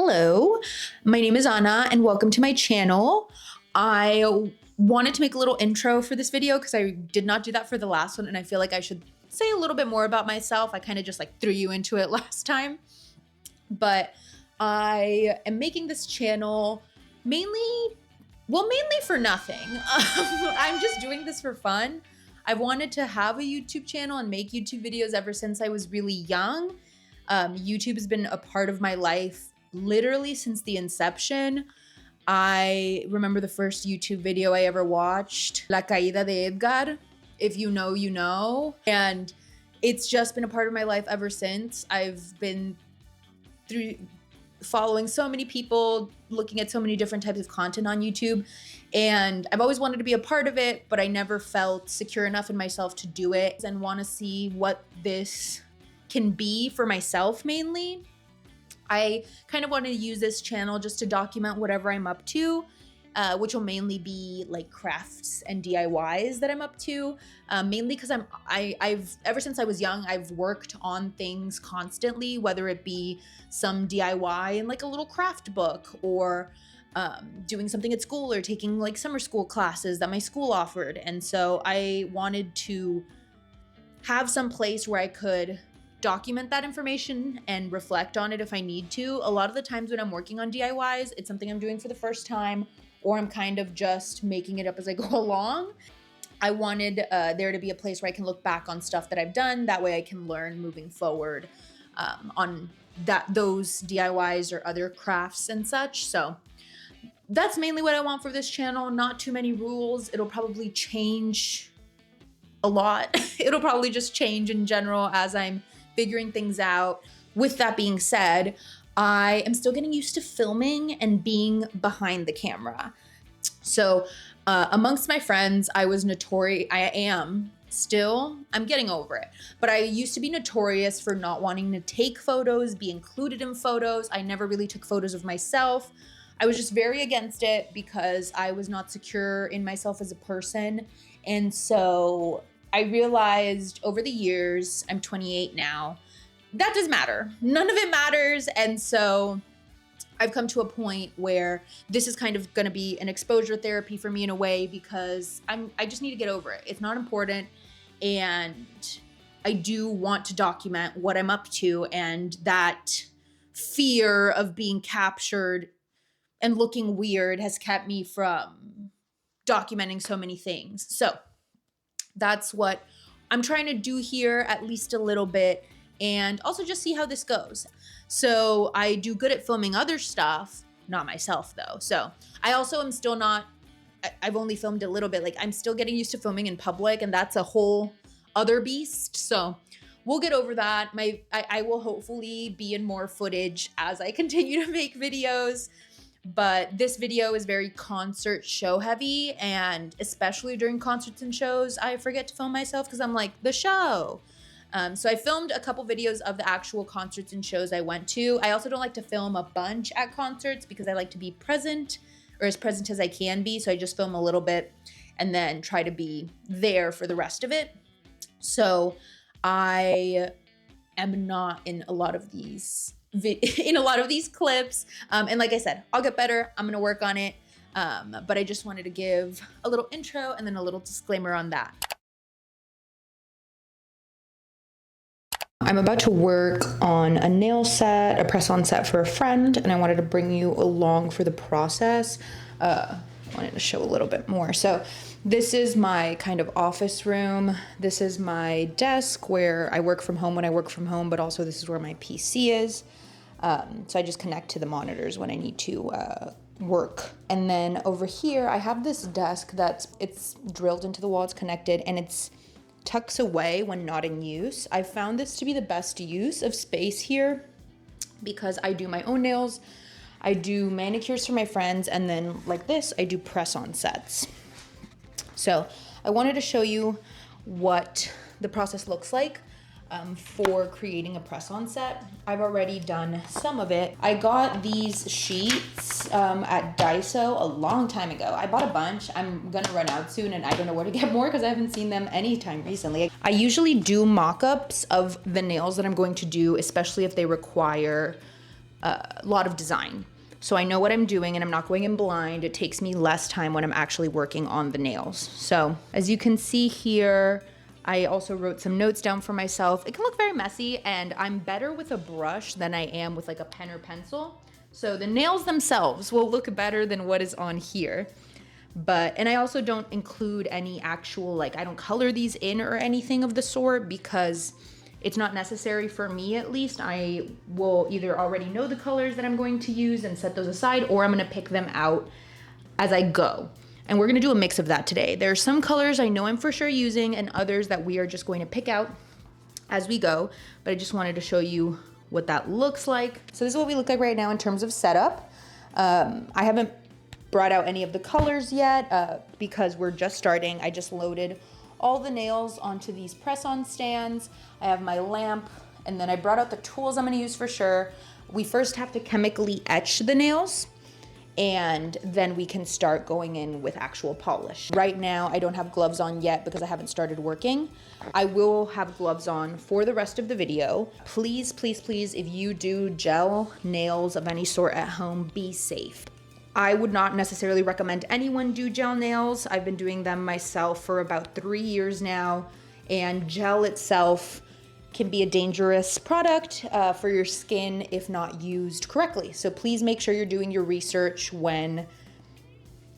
Hello, my name is Anna and welcome to my channel. I wanted to make a little intro for this video because I did not do that for the last one and I feel like I should say a little bit more about myself. I kind of just like threw you into it last time. But I am making this channel mainly for nothing. I'm just doing this for fun. I've wanted to have a YouTube channel and make YouTube videos ever since I was really young. YouTube has been a part of my life literally since the inception. I remember the first YouTube video I ever watched, La Caída de Edgar. If you know, you know. And it's just been a part of my life ever since. I've been through following so many people, looking at so many different types of content on YouTube. And I've always wanted to be a part of it, but I never felt secure enough in myself to do it and want to see what this can be for myself mainly. I kind of want to use this channel just to document whatever I'm up to, which will mainly be like crafts and DIYs that I'm up to. Mainly because I've ever since I was young, I've worked on things constantly, whether it be some DIY in like a little craft book or doing something at school or taking like summer school classes that my school offered. And so I wanted to have some place where I could document that information and reflect on it if I need to. A lot of the times when I'm working on DIYs, it's something I'm doing for the first time, or I'm kind of just making it up as I go along. I wanted there to be a place where I can look back on stuff that I've done. That way I can learn moving forward on those DIYs or other crafts and such. So that's mainly what I want for this channel. Not too many rules. It'll probably change a lot. It'll probably just change in general as I'm figuring things out. With that being said, I am still getting used to filming and being behind the camera. So amongst my friends, I am still, I'm getting over it, but I used to be notorious for not wanting to take photos, be included in photos. I never really took photos of myself. I was just very against it because I was not secure in myself as a person. And so I realized over the years, I'm 28 now, that doesn't matter. None of it matters. And so I've come to a point where this is kind of going to be an exposure therapy for me in a way, because I just need to get over it. It's not important. And I do want to document what I'm up to, and that fear of being captured and looking weird has kept me from documenting so many things. So that's what I'm trying to do here, at least a little bit, and also just see how this goes. So I do good at filming other stuff, not myself though. So I also am still not, I've only filmed a little bit. Like I'm still getting used to filming in public, and that's a whole other beast. So we'll get over that. I will hopefully be in more footage as I continue to make videos. But this video is very concert show heavy, and especially during concerts and shows, I forget to film myself because I'm like, the show. So I filmed a couple videos of the actual concerts and shows I went to. I also don't like to film a bunch at concerts because I like to be present, or as present as I can be. So I just film a little bit and then try to be there for the rest of it. So I am not in a lot of these clips. And like I said, I'll get better. I'm going to work on it. But I just wanted to give a little intro and then a little disclaimer on that. I'm about to work on a nail set, a press-on set for a friend, and I wanted to bring you along for the process. I wanted to show a little bit more. So this is my kind of office room. This is my desk where I work from home when I work from home, but also this is where my PC is. So I just connect to the monitors when I need to work. And then over here, I have this desk it's drilled into the wall, it's connected, and it's tucks away when not in use. I found this to be the best use of space here because I do my own nails, I do manicures for my friends, and then like this, I do press-on sets. So I wanted to show you what the process looks like for creating a press-on set. I've already done some of it. I got these sheets at Daiso a long time ago. I bought a bunch. I'm gonna run out soon and I don't know where to get more because I haven't seen them anytime recently. I usually do mock-ups of the nails that I'm going to do, especially if they require a lot of design. So I know what I'm doing and I'm not going in blind. It takes me less time when I'm actually working on the nails. So as you can see here, I also wrote some notes down for myself. It can look very messy, and I'm better with a brush than I am with like a pen or pencil. So the nails themselves will look better than what is on here. And I also don't include any actual, like, I don't color these in or anything of the sort because it's not necessary for me, at least. I will either already know the colors that I'm going to use and set those aside, or I'm gonna pick them out as I go. And we're gonna do a mix of that today. There are some colors I know I'm for sure using and others that we are just going to pick out as we go, but I just wanted to show you what that looks like. So this is what we look like right now in terms of setup. I haven't brought out any of the colors yet because we're just starting. I just loaded all the nails onto these press-on stands. I have my lamp, and then I brought out the tools I'm gonna use for sure. We first have to chemically etch the nails, and then we can start going in with actual polish. Right now, I don't have gloves on yet because I haven't started working. I will have gloves on for the rest of the video. Please, please, please, if you do gel nails of any sort at home, be safe. I would not necessarily recommend anyone do gel nails. I've been doing them myself for about 3 years now, and gel itself can be a dangerous product for your skin if not used correctly. So please make sure you're doing your research when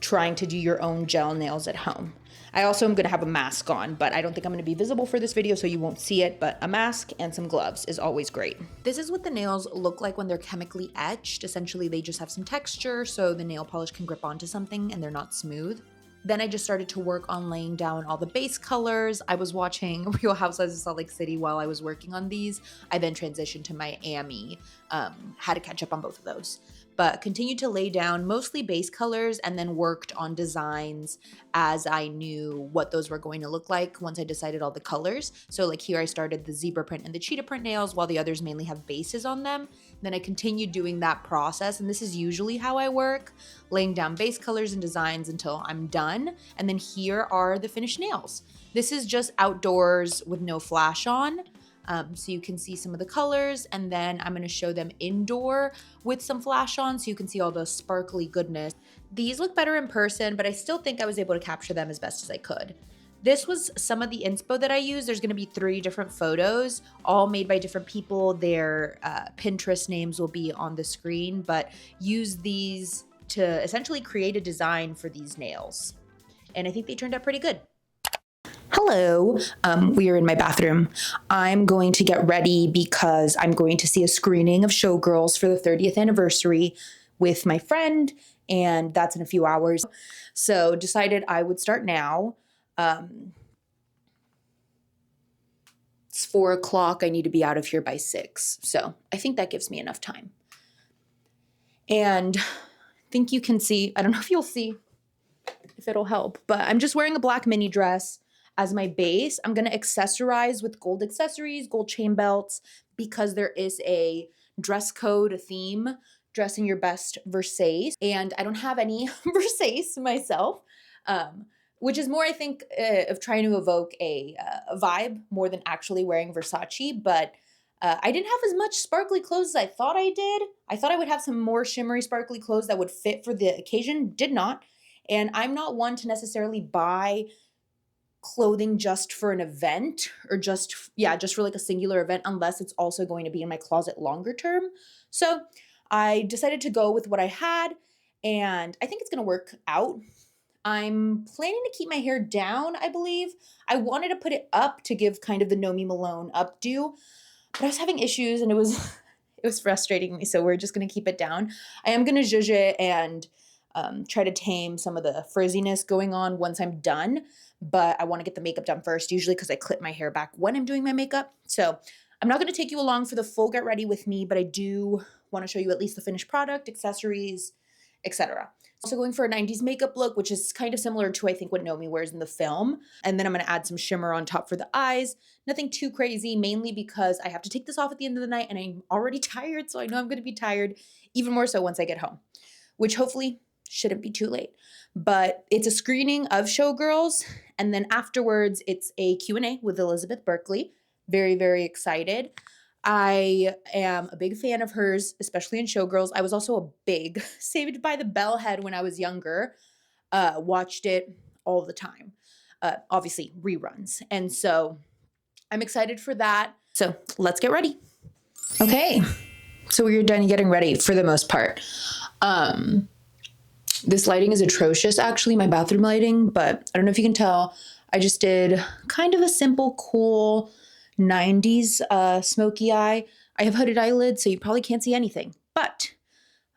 trying to do your own gel nails at home. I also am gonna have a mask on, but I don't think I'm gonna be visible for this video, so you won't see it, but a mask and some gloves is always great. This is what the nails look like when they're chemically etched. Essentially, they just have some texture, so the nail polish can grip onto something and they're not smooth. Then I just started to work on laying down all the base colors. I was watching Real Housewives of Salt Lake City while I was working on these. I then transitioned to Miami, had to catch up on both of those. But continued to lay down mostly base colors and then worked on designs as I knew what those were going to look like once I decided all the colors. So like here I started the zebra print and the cheetah print nails while the others mainly have bases on them. Then I continued doing that process, and this is usually how I work, laying down base colors and designs until I'm done. And then here are the finished nails. This is just outdoors with no flash on. So you can see some of the colors, and then I'm gonna show them indoor with some flash on so you can see all the sparkly goodness. These look better in person, but I still think I was able to capture them as best as I could. This was some of the inspo that I used. There's gonna be 3 different photos, all made by different people. Their Pinterest names will be on the screen, but use these to essentially create a design for these nails. And I think they turned out pretty good. Hello, we are in my bathroom. I'm going to get ready because I'm going to see a screening of Showgirls for the 30th anniversary with my friend, and that's in a few hours. So decided I would start now. It's 4 o'clock. I need to be out of here by 6. So I think that gives me enough time. And I think you can see, I don't know if you'll see, if it'll help, but I'm just wearing a black mini dress as my base. I'm going to accessorize with gold accessories, gold chain belts, because there is a dress code, a theme, dress in your best Versace. And I don't have any Versace myself, which is more, I think, of trying to evoke a vibe more than actually wearing Versace. But I didn't have as much sparkly clothes as I thought I did. I thought I would have some more shimmery, sparkly clothes that would fit for the occasion. Did not. And I'm not one to necessarily buy clothing just for an event or just for like a singular event, unless it's also going to be in my closet longer term. So I decided to go with what I had, and I think it's going to work out. I'm planning to keep my hair down, I believe. I wanted to put it up to give kind of the Nomi Malone updo, but I was having issues and it was frustrating me, so we're just going to keep it down. I am going to zhuzh it and try to tame some of the frizziness going on once I'm done, but I want to get the makeup done first, usually because I clip my hair back when I'm doing my makeup. So I'm not going to take you along for the full get ready with me, but I do want to show you at least the finished product, accessories, etc. Also going for a 90s makeup look, which is kind of similar to I think what Nomi wears in the film. And then I'm going to add some shimmer on top for the eyes. Nothing too crazy, mainly because I have to take this off at the end of the night and I'm already tired, so I know I'm going to be tired even more so once I get home, which hopefully shouldn't be too late. But it's a screening of Showgirls, and then afterwards it's a Q&A with Elizabeth Berkley. Very, very excited. I am a big fan of hers, especially in Showgirls. I was also a big Saved by the Bell head when I was younger. Watched it all the time. Obviously, reruns. And so I'm excited for that. So let's get ready. Okay, so we're done getting ready for the most part. This lighting is atrocious, actually, my bathroom lighting, but I don't know if you can tell. I just did kind of a simple, cool 90s smoky eye. I have hooded eyelids, so you probably can't see anything. But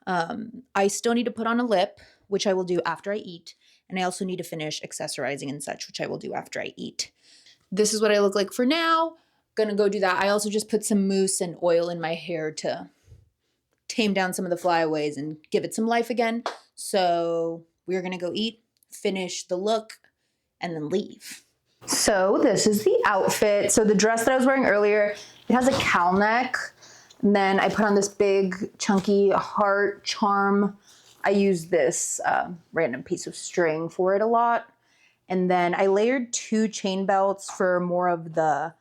I still need to put on a lip, which I will do after I eat. And I also need to finish accessorizing and such, which I will do after I eat. This is what I look like for now. Gonna go do that. I also just put some mousse and oil in my hair to tame down some of the flyaways and give it some life again. So we're gonna go eat, finish the look, and then leave. So this is the outfit. So the dress that I was wearing earlier, it has a cowl neck. And then I put on this big chunky heart charm. I use this random piece of string for it a lot. And then I layered 2 chain belts for more of the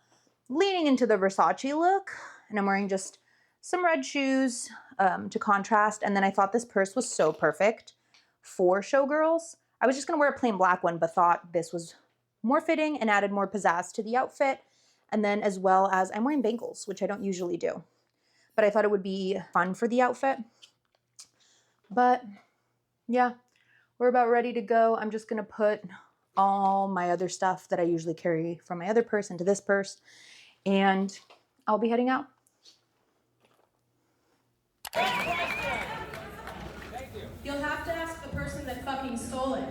leaning into the Versace look. And I'm wearing just some red shoes to contrast. And then I thought this purse was so perfect for Showgirls. I was just gonna wear a plain black one, but thought this was more fitting and added more pizzazz to the outfit. And then as well as I'm wearing bangles, which I don't usually do. But I thought it would be fun for the outfit. But yeah, we're about ready to go. I'm just gonna put all my other stuff that I usually carry from my other purse into this purse, and I'll be heading out. You'll have to ask the person that fucking stole it.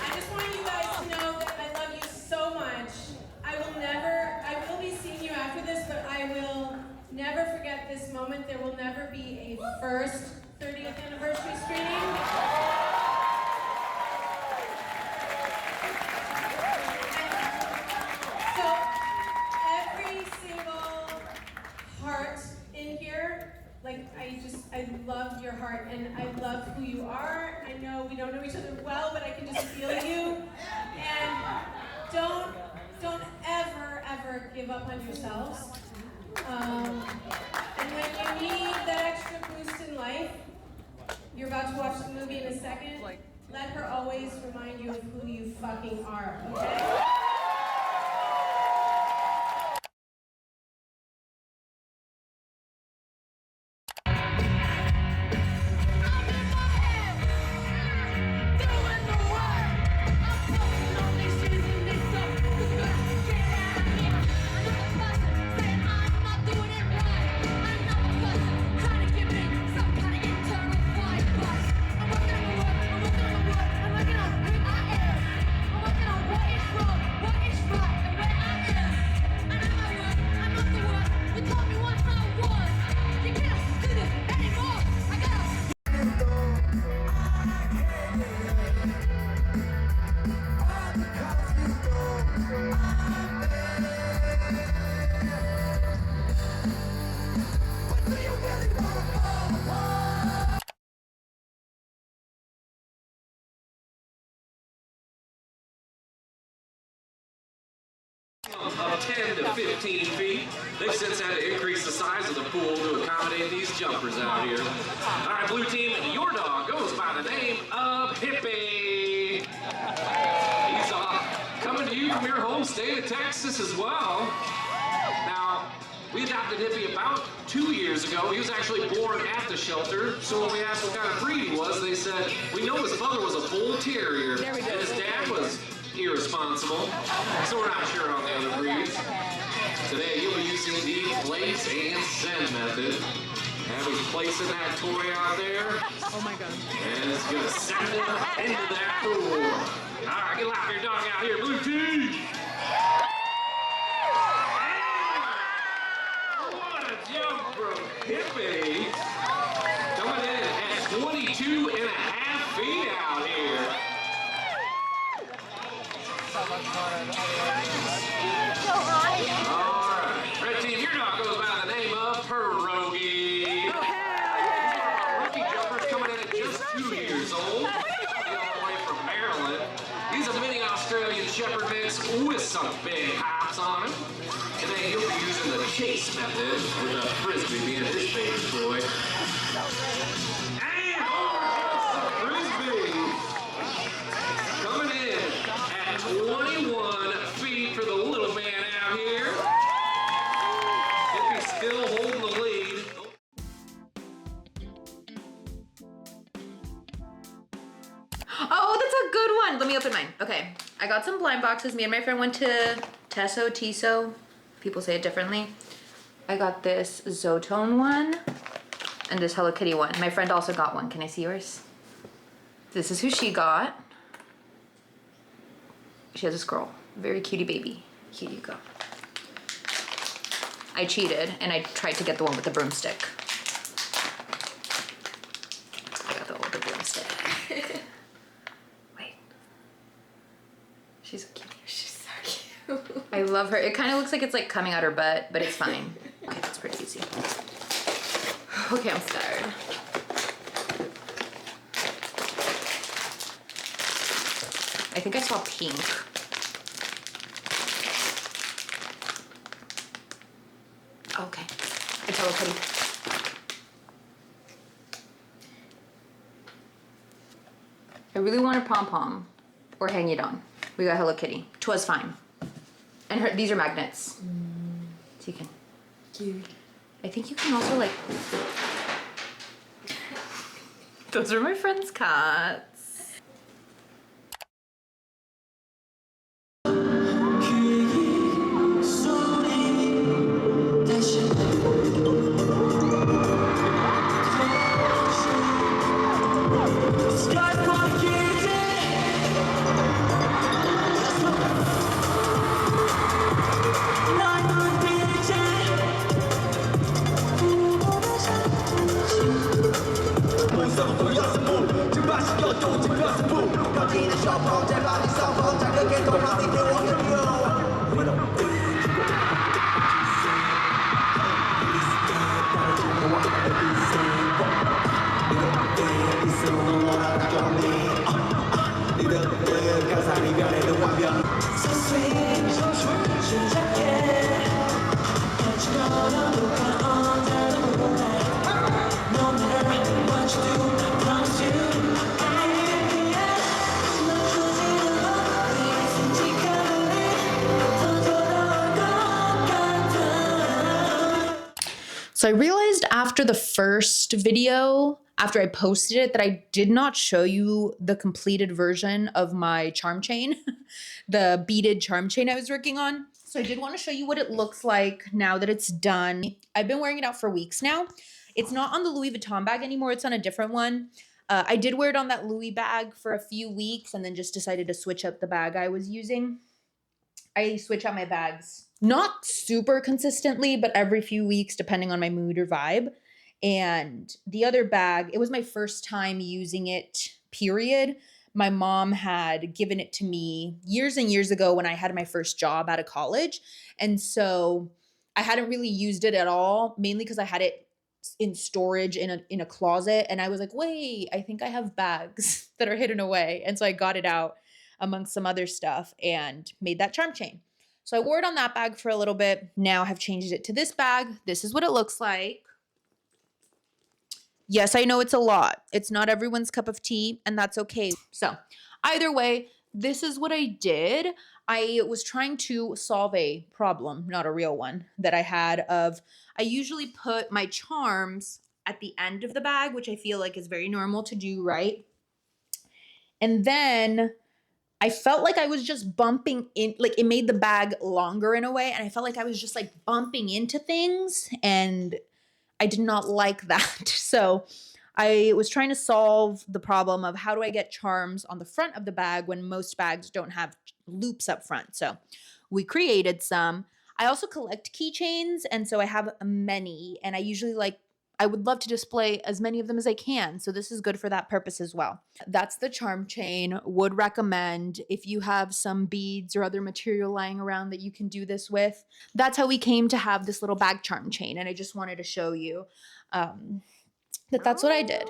I just want you guys to know that I love you so much. I will be seeing you after this, but I will never forget this moment. There will never be a first 30th anniversary screening. So every single heart in here, like I love your heart and I love who you are. I know we don't know each other well, but I can just feel you. And don't ever give up on yourselves. And when you need that extra boost in life, you're about to watch the movie in a second. Let her always remind you of who you fucking are, okay? Of 10 to 15 feet. They've since had to increase the size of the pool to accommodate these jumpers out here. All right, blue team, your dog goes by the name of Hippie. He's coming to you from your home state of Texas as well. Now, we adopted Hippie about 2 years ago. He was actually born at the shelter. So when we asked what kind of breed he was, they said, we know his mother was a bull terrier, and his dad was irresponsible, so we're not sure on the other breeds. Today you'll be using the place and send method. Abby's placing that toy out there. Oh my god. And it's gonna send it into that pool. Alright, get out your dog out here, blue team! What a jump from Hippie! Coming in at 22 and a half feet out here. Alright, red team, your dog goes by the name of Pierogi. Rookie jumpers coming in at just 2 years old. some big hops on him. Today he'll be using the chase method, with a frisbee being his favorite toy. And over goes the frisbee. Coming in at 21 feet for the little man out here. If he's still holding the lead. Oh, that's a good one. Let me open mine. Okay, I got some blind boxes. Me and my friend went to Tiso. People say it differently. I got this Zotone one and this Hello Kitty one. My friend also got one. Can I see yours? This is who she got. She has a squirrel. Very cutie baby. Here you go. I cheated and I tried to get the one with the broomstick. I got the one with the broomstick. Wait. She's so cute. She's so cute. I love her. It kind of looks like it's like coming out her butt, but it's fine. Okay, that's pretty easy. Okay, I'm scared. I think I saw pink. Okay, it's Hello Kitty. I really want a pom-pom or hang it on. We got Hello Kitty. 'Twas fine. And these are magnets. So you can. Cute. I think you can also like. Those are my friend's cats. So I realized after the first video, after I posted it, that I did not show you the completed version of my charm chain, the beaded charm chain I was working on. So I did want to show you what it looks like now that it's done. I've been wearing it out for weeks now. It's not on the Louis Vuitton bag anymore. It's on a different one. I did wear it on that Louis bag for a few weeks and then just decided to switch up the bag I was using. I switch out my bags, not super consistently, but every few weeks, depending on my mood or vibe. And the other bag, it was my first time using it, period. My mom had given it to me years and years ago when I had my first job out of college. And so I hadn't really used it at all, mainly because I had it in storage in a closet. And I was like, wait, I think I have bags that are hidden away. And so I got it out amongst some other stuff and made that charm chain. So I wore it on that bag for a little bit. Now I have changed it to this bag. This is what it looks like. Yes, I know it's a lot. It's not everyone's cup of tea, and that's okay. So either way, this is what I did. I was trying to solve a problem, not a real one, that I had of, I usually put my charms at the end of the bag, which I feel like is very normal to do, right? And then I felt like I was just bumping in, like it made the bag longer in a way. And I felt like I was just like bumping into things and I did not like that. So I was trying to solve the problem of how do I get charms on the front of the bag when most bags don't have loops up front. So we created some. I also collect keychains. And so I have many and I usually I would love to display as many of them as I can. So this is good for that purpose as well. That's the charm chain. Would recommend if you have some beads or other material lying around that you can do this with. That's how we came to have this little bag charm chain. And I just wanted to show you that that's what I did.